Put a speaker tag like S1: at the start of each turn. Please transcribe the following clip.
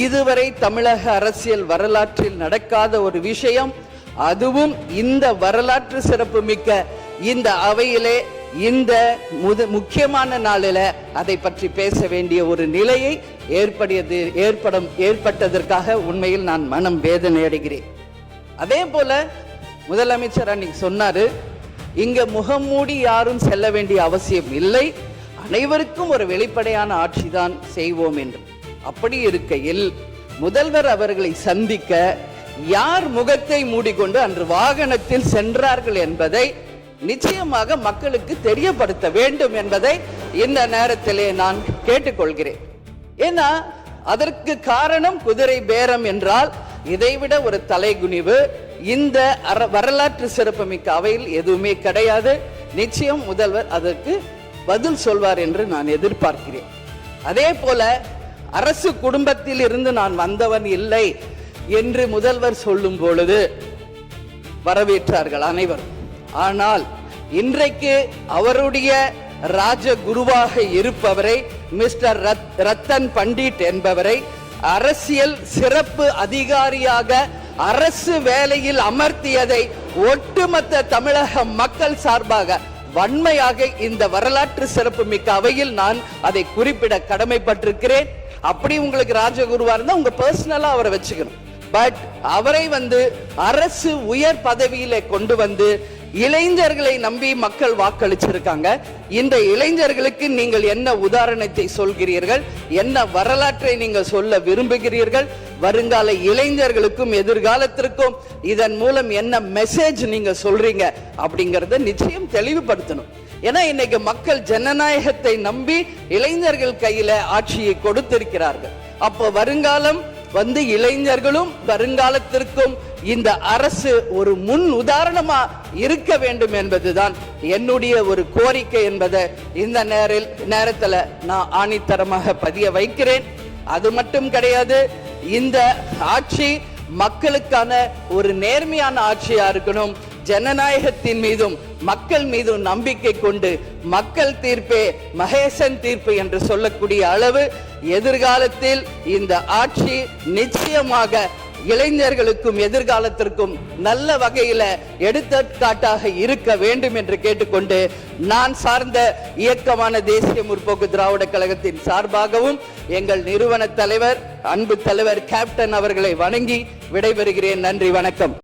S1: இதுவரை தமிழக அரசியல் வரலாற்றில் நடக்காத ஒரு விஷயம். அதுவும் இந்த வரலாற்று சிறப்பு மிக்க இந்த அவையிலே இந்த முக்கியமான நாளில் அதை பற்றி பேச வேண்டிய ஒரு நிலையை ஏற்பட்டதற்காக உண்மையில் நான் மனம் வேதனை அடைகிறேன். அதே போல முதலமைச்சர் அன்னைக்கு சொன்னாரு, இங்க முகமூடி யாரும் செல்ல வேண்டிய அவசியம் இல்லை, அனைவருக்கும் ஒரு வெளிப்படையான ஆட்சி தான் செய்வோம் என்று. அப்படி இருக்கையில் முதல்வர் அவர்களை சந்திக்க யார் முகத்தை மூடிக்கொண்டு அன்று வாகனத்தில் சென்றார்கள் என்பதை நிச்சயமாக மக்களுக்கு தெரியப்படுத்த வேண்டும் என்பதை இந்த நேரத்திலே நான் கேட்டுக்கொள்கிறேன். ஏன்னா அதற்கு காரணம் குதிரை பேரம் என்றால் இதைவிட ஒரு தலைகுனிவு இந்த வரலாற்று சிறப்புமிக்க அவையில் எதுவுமே கிடையாது. நிச்சயம் முதல்வர் அதற்கு பதில் சொல்வார் என்று நான் எதிர்பார்க்கிறேன். அதே போல அரசு குடும்பத்தில் இருந்து நான் வந்தவன் இல்லை என்று முதல்வர் சொல்லும் பொழுது வரவேற்றார்கள் அனைவரும். ஆனால் இன்றைக்கு அவருடைய ராஜகுருவாக இருப்பவரை மிஸ்டர் ரத்தன் பண்டிட் என்பவரை அரசியல் சிறப்பு அதிகாரியாக அரசு வேலையில் அமர்த்தியதை ஒட்டுமொத்த தமிழக மக்கள் சார்பாக வன்மையாக இந்த வரலாற்று சிறப்பு மிக்க அவையில் நான் அதை குறிப்பிட கடமைப்பட்டிருக்கிறேன். அப்படி உங்களுக்கு ராஜகுருவா இருந்தா உங்க பர்சனலா அவரை வச்சுக்கணும். பட் அவரை அரசு உயர் பதவியில கொண்டு வந்து இளைஞர்களை நம்பி மக்கள் வாக்களிச்சிருக்காங்க. இந்த இளைஞர்களுக்கு நீங்கள் என்ன உதாரணத்தை சொல்கிறீர்கள், என்ன வரலாற்றை நீங்கள் சொல்ல விரும்புகிறீர்கள், வருங்கால இளைஞர்களுக்கும் எதிர்காலத்திற்கும் இதன் மூலம் என்ன மெசேஜ் நீங்க சொல்றீங்க அப்படிங்கறத நிச்சயம் தெளிவுபடுத்தணும். ஏன்னா இன்னைக்கு மக்கள் ஜனநாயகத்தை நம்பி இளைஞர்கள் கையில ஆட்சியை கொடுத்திருக்கிறார்கள். அப்போ வருங்காலம் இளைஞர்களும் வருங்காலத்திற்கும் இந்த அரசு ஒரு முன் உதாரணமா இருக்க வேண்டும் என்பதுதான் என்னுடைய ஒரு கோரிக்கை என்பதை இந்த நேரத்தில் நான் ஆணித்தரமாக பதிய வைக்கிறேன். அது மட்டும் கிடையாது, இந்த ஆட்சி மக்களுக்கான ஒரு நேர்மையான ஆட்சியா இருக்கணும். ஜனநாயகத்தின் மீதும் மக்கள் மீதும் நம்பிக்கை கொண்டு மக்கள் தீர்ப்பே மகேசன் தீர்ப்பு என்று சொல்லக்கூடிய அளவு எதிர்காலத்தில் இந்த ஆட்சி நிச்சயமாக இளைஞர்களுக்கும் எதிர்காலத்திற்கும் நல்ல வகையில எடுத்துக்காட்டாக இருக்க வேண்டும் என்று கேட்டுக்கொண்டு நான் சார்ந்த இயக்கமான தேசிய முற்போக்கு திராவிட கழகத்தின் சார்பாகவும் எங்கள் நிறுவன தலைவர் அன்பு தலைவர் கேப்டன் அவர்களை வணங்கி விடைபெறுகிறேன். நன்றி, வணக்கம்.